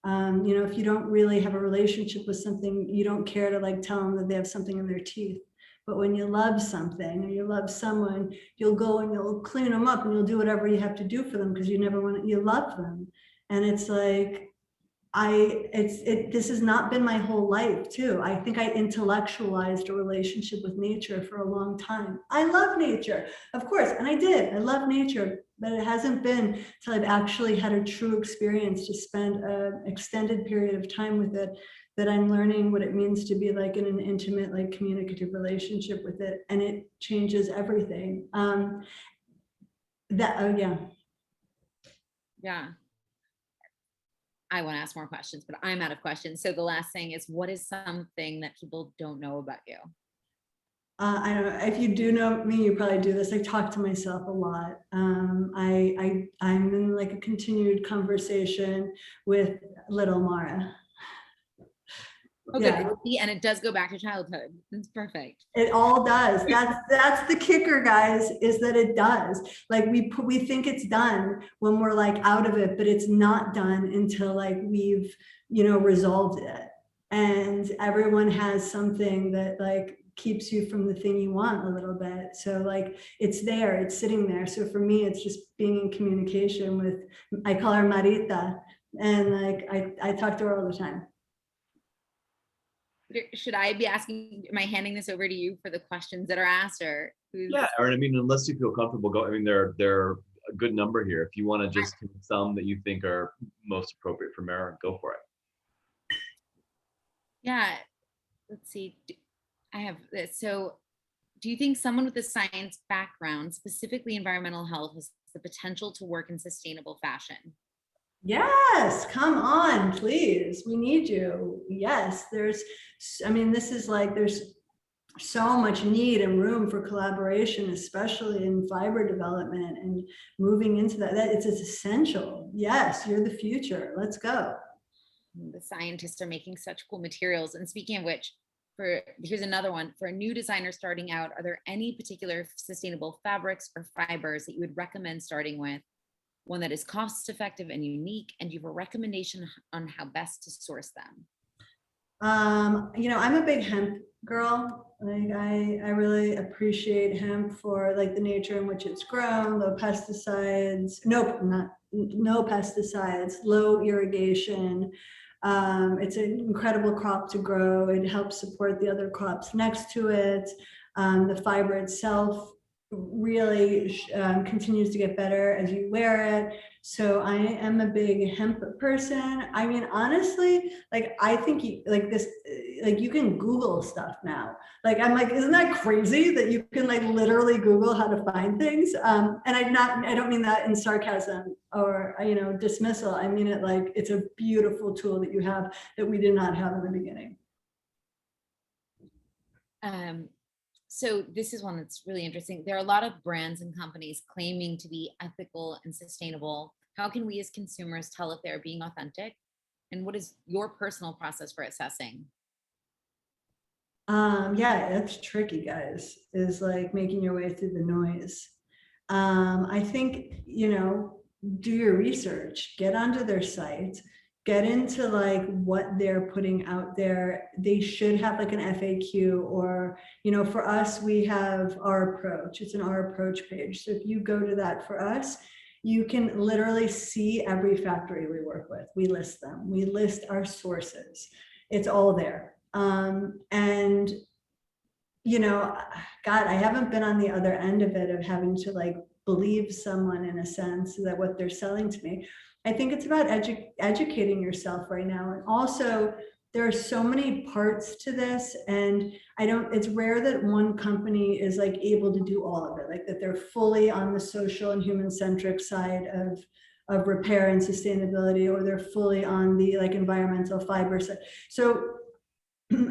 If you don't really have a relationship with something, you don't care to like tell them that they have something in their teeth. But when you love something or you love someone, you'll go and you'll clean them up and you'll do whatever you have to do for them because you love them. And it's like, this has not been my whole life too. I think I intellectualized a relationship with nature for a long time. I love nature, of course, and I love nature, but it hasn't been till I've actually had a true experience to spend an extended period of time with it that I'm learning what it means to be like in an intimate, like communicative relationship with it, and it changes everything. Yeah. I want to ask more questions, but I'm out of questions. So the last thing is, what is something that people don't know about you? I don't know if you do know me, you probably do this. I talk to myself a lot. I'm in like a continued conversation with little Mara. Oh, Yeah. good. See, and it does go back to childhood. That's perfect. It all does. That's the kicker, guys, is that it does. Like we think it's done when we're like out of it, but it's not done until like we've, resolved it. And everyone has something that like keeps you from the thing you want a little bit. So like it's there, it's sitting there. So for me, it's just being in communication with, I call her Marita, and like I talk to her all the time. Should I be asking, am I handing this over to you for the questions that are asked, or who's? Yeah, Erin, I mean, unless you feel comfortable going, I mean, there are a good number here. If you want to just pick some that you think are most appropriate for Mara, go for it. Yeah, let's see. I have this. So do you think someone with a science background, specifically environmental health, has the potential to work in sustainable fashion? Yes, come on, please. We need you. Yes, this is like, there's so much need and room for collaboration, especially in fiber development and moving into that. It's essential. Yes, you're the future. Let's go. The scientists are making such cool materials. And speaking of which, here's another one. For a new designer starting out, are there any particular sustainable fabrics or fibers that you would recommend starting with? One that is cost effective and unique, and you have a recommendation on how best to source them? I'm a big hemp girl. Like I really appreciate hemp for like the nature in which it's grown, low pesticides, no pesticides, low irrigation. It's an incredible crop to grow. It helps support the other crops next to it. The fiber itself really continues to get better as you wear it. So I am a big hemp person. I mean, honestly, like I think you can Google stuff now. Like I'm like, isn't that crazy that you can like literally Google how to find things? And I don't mean that in sarcasm or dismissal. I mean it like it's a beautiful tool that you have that we did not have in the beginning. So this is one that's really interesting. There are a lot of brands and companies claiming to be ethical and sustainable. How can we as consumers tell if they're being authentic? And what is your personal process for assessing? Yeah, it's tricky, guys, is like making your way through the noise. I think, do your research, get onto their site, get into like what they're putting out there. They should have like an FAQ or, for us, we have our approach. It's an our approach page. So if you go to that for us, you can literally see every factory we work with. We list them. We list our sources. It's all there. And God, I haven't been on the other end of it, of having to like believe someone in a sense that what they're selling to me. I think it's about educating yourself right now. And also there are so many parts to this, and it's rare that one company is like able to do all of it, like that they're fully on the social and human centric side of repair and sustainability, or they're fully on the like environmental fiber side. So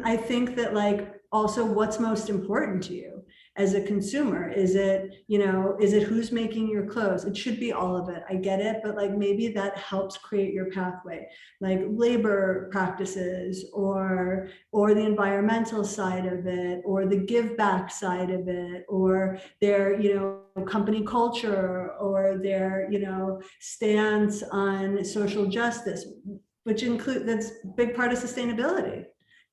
I think that like also what's most important to you as a consumer? Is it who's making your clothes? It should be all of it. I get it, but like maybe that helps create your pathway, like labor practices or the environmental side of it, or the give back side of it, or their, company culture, or their, stance on social justice, which that's a big part of sustainability.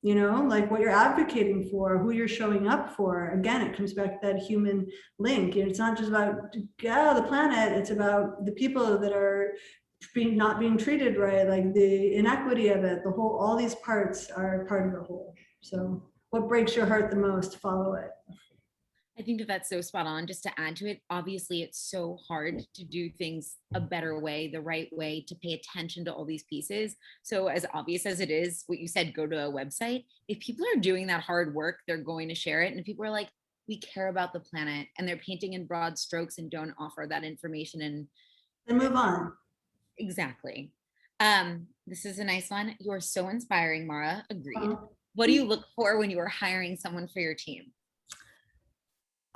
Like what you're advocating for, who you're showing up for. Again, it comes back to that human link. It's not just about the planet, it's about the people that are not being treated right, like the inequity of it, all these parts are part of the whole. So what breaks your heart the most, follow it. I think that's so spot on. Just to add to it, obviously it's so hard to do things a better way, the right way, to pay attention to all these pieces. So as obvious as it is, what you said, go to a website. If people are doing that hard work, they're going to share it. And if people are like, we care about the planet, and they're painting in broad strokes and don't offer that information and move on. Exactly. This is a nice one. You are so inspiring, Mara. Agreed. What do you look for when you are hiring someone for your team?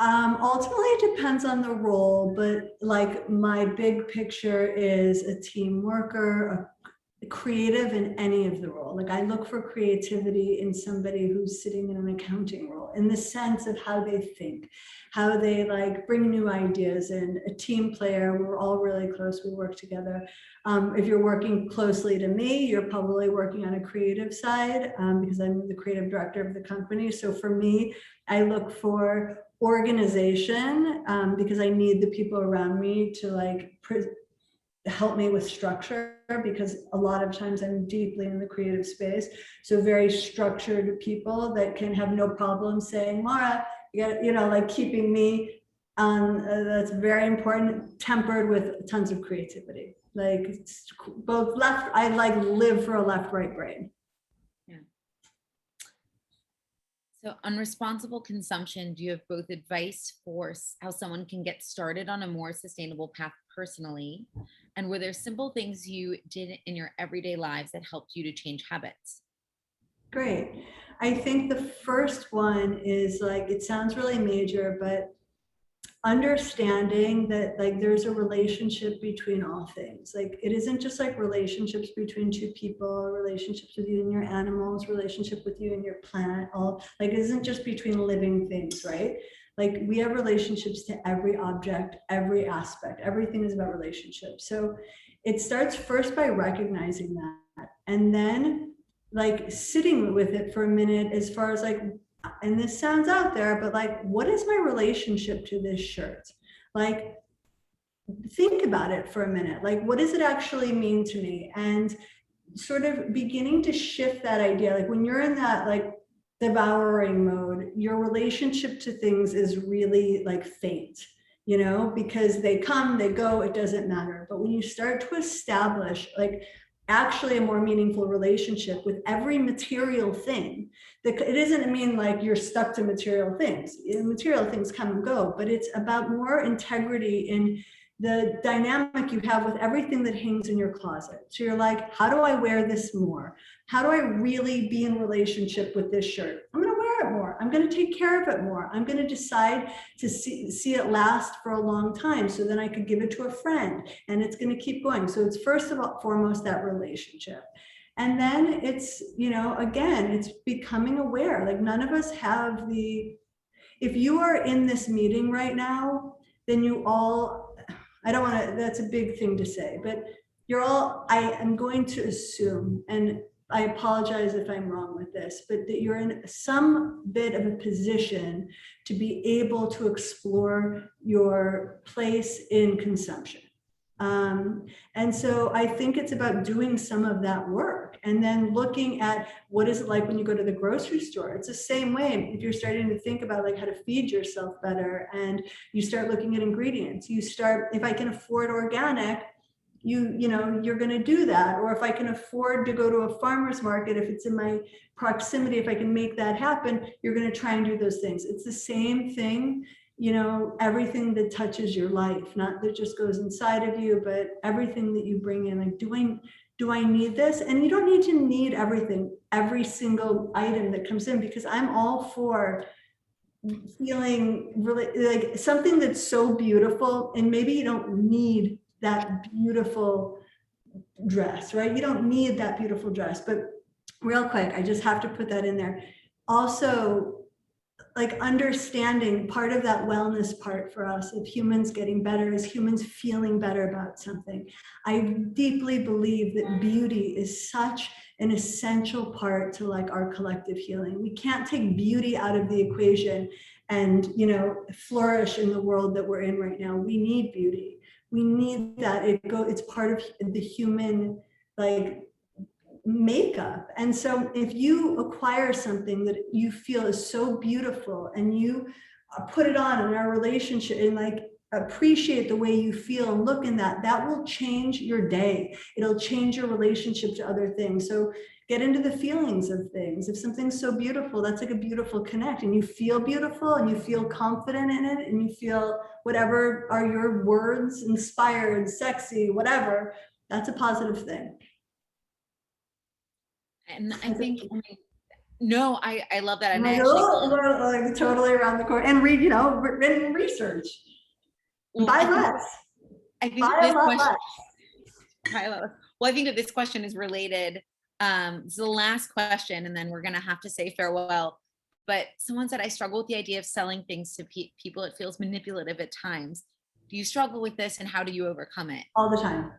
Ultimately, it depends on the role, but like my big picture is a team worker, a creative in any of the role. Like I look for creativity in somebody who's sitting in an accounting role, in the sense of how they think, how they like bring new ideas in. A team player, we're all really close, we work together. If you're working closely to me, you're probably working on a creative side, because I'm the creative director of the company. So for me, I look for organization, because I need the people around me to like help me with structure, because a lot of times I'm deeply in the creative space. So very structured people that can have no problem saying, Mara, you got, you know, like keeping me on, that's very important, tempered with tons of creativity. Like it's both left, I like live for a left, right brain. So on responsible consumption, do you have both advice for how someone can get started on a more sustainable path personally? And were there simple things you did in your everyday lives that helped you to change habits? Great. I think the first one is like, it sounds really major, but understanding that like there's a relationship between all things. Like it isn't just like relationships between two people, relationships with you and your animals, relationship with you and your plant, all like it isn't just between living things, right? Like we have relationships to every object, every aspect, everything is about relationships. So it starts first by recognizing that, and then like sitting with it for a minute as far as like, and this sounds out there, but like, what is my relationship to this shirt? Like, think about it for a minute. Like, what does it actually mean to me? And sort of beginning to shift that idea. Like when you're in that like devouring mode, your relationship to things is really like faint, you know, because they come, they go, it doesn't matter. But when you start to establish like actually a more meaningful relationship with every material thing, that it doesn't mean like you're stuck to material things. Material things come and go, but it's about more integrity in the dynamic you have with everything that hangs in your closet. So you're like, how do I wear this more? How do I really be in relationship with this shirt? I'm going to wear it more. I'm going to take care of it more. I'm going to decide to see it last for a long time, so then I could give it to a friend and it's going to keep going. So it's first of all, foremost, that relationship. And then it's, you know, again, it's becoming aware. Like none of us have if you are in this meeting right now, then you all, I don't want to, that's a big thing to say, but you're all, I am going to assume, and I apologize if I'm wrong with this, but that you're in some bit of a position to be able to explore your place in consumption. And so I think it's about doing some of that work and then looking at what is it like when you go to the grocery store. It's the same way if you're starting to think about like how to feed yourself better, and you start looking at ingredients. You start, if I can afford organic, you know, you're going to do that. Or if I can afford to go to a farmer's market, if it's in my proximity, if I can make that happen, you're going to try and do those things. It's the same thing. You know, everything that touches your life, not that just goes inside of you, but everything that you bring in. Like, do I need this? And you don't need to need everything, every single item that comes in, because I'm all for feeling really like something that's so beautiful. And maybe you don't need that beautiful dress, right? You don't need that beautiful dress, but real quick, I just have to put that in there. Also, like understanding part of that wellness part for us of humans getting better is humans feeling better about something. I deeply believe that beauty is such an essential part to like our collective healing. We can't take beauty out of the equation and, you know, flourish in the world that we're in right now. We need beauty. We need that. It's part of the human like makeup. And so if you acquire something that you feel is so beautiful and you put it on in our relationship and like appreciate the way you feel and look in that, that will change your day. It'll change your relationship to other things. So get into the feelings of things. If something's so beautiful, that's like a beautiful connect, and you feel beautiful and you feel confident in it and you feel whatever are your words, inspired, sexy, whatever, that's a positive thing. And I think, No, I love that. I'm And I like, actually, oh, we're like totally around the corner. And read, written research. well, Buy less. I think Buy that a this lot question, less. well, I think that this question is related. It's the last question, and then we're gonna have to say farewell. But someone said, I struggle with the idea of selling things to people. It feels manipulative at times. Do you struggle with this, and how do you overcome it? All the time.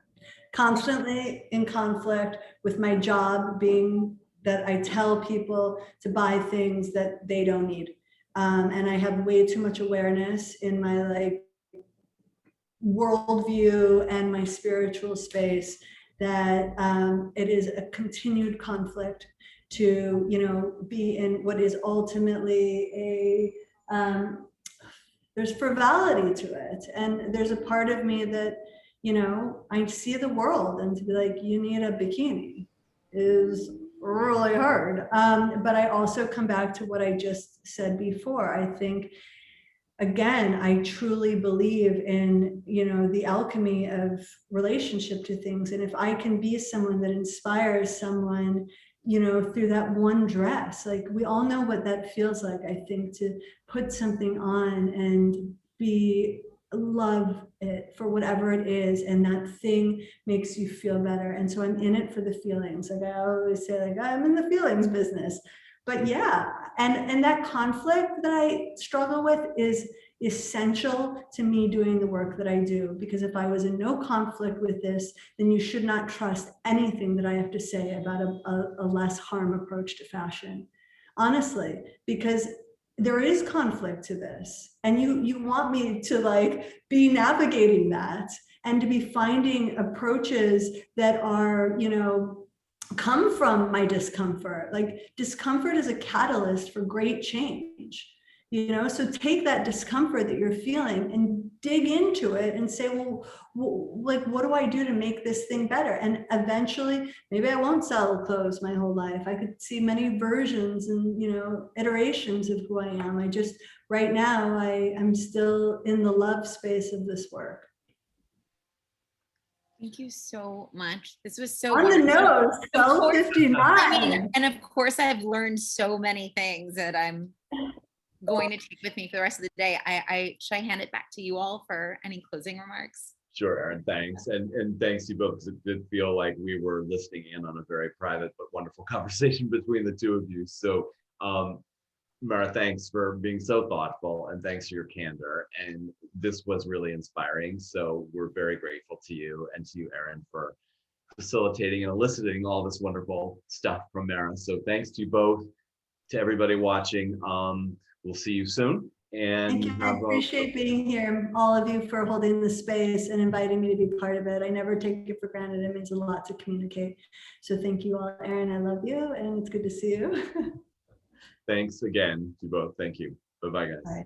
Constantly in conflict with my job being that I tell people to buy things that they don't need. And I have way too much awareness in my like worldview and my spiritual space that it is a continued conflict to, be in what is ultimately there's frivolity to it. And there's a part of me that, I see the world, and to be like, you need a bikini is really hard. But I also come back to what I just said before. I think, again, I truly believe in, the alchemy of relationship to things. And if I can be someone that inspires someone, through that one dress, like we all know what that feels like, I think, to put something on and love it for whatever it is, and that thing makes you feel better. And so I'm in it for the feelings. Like I always say, like, I'm in the feelings business. But yeah, and that conflict that I struggle with is essential to me doing the work that I do, because if I was in no conflict with this, then you should not trust anything that I have to say about a less harm approach to fashion, honestly, because there is conflict to this, and you want me to like be navigating that and to be finding approaches that are, come from my discomfort. Like discomfort is a catalyst for great change, so take that discomfort that you're feeling and dig into it and say, well, like, what do I do to make this thing better? And eventually, maybe I won't sell clothes my whole life. I could see many versions and, iterations of who I am. I just, right now, I'm still in the love space of this work. Thank you so much. This was so on the wonderful. nose, 59. I mean, and of course, I've learned so many things that I'm going to take with me for the rest of the day. Should I hand it back to you all for any closing remarks? Sure, Erin, thanks. And thanks to you both, because it did feel like we were listening in on a very private but wonderful conversation between the two of you. So Mara, thanks for being so thoughtful, and thanks for your candor. And this was really inspiring. So we're very grateful to you, and to you, Erin, for facilitating and eliciting all this wonderful stuff from Mara. So thanks to you both, to everybody watching. We'll see you soon. And thank you. I appreciate being here, all of you, for holding the space and inviting me to be part of it. I never take it for granted. It means a lot to communicate. So thank you all, Erin. I love you, and it's good to see you. Thanks again to both. Thank you. Bye-bye, guys. Bye.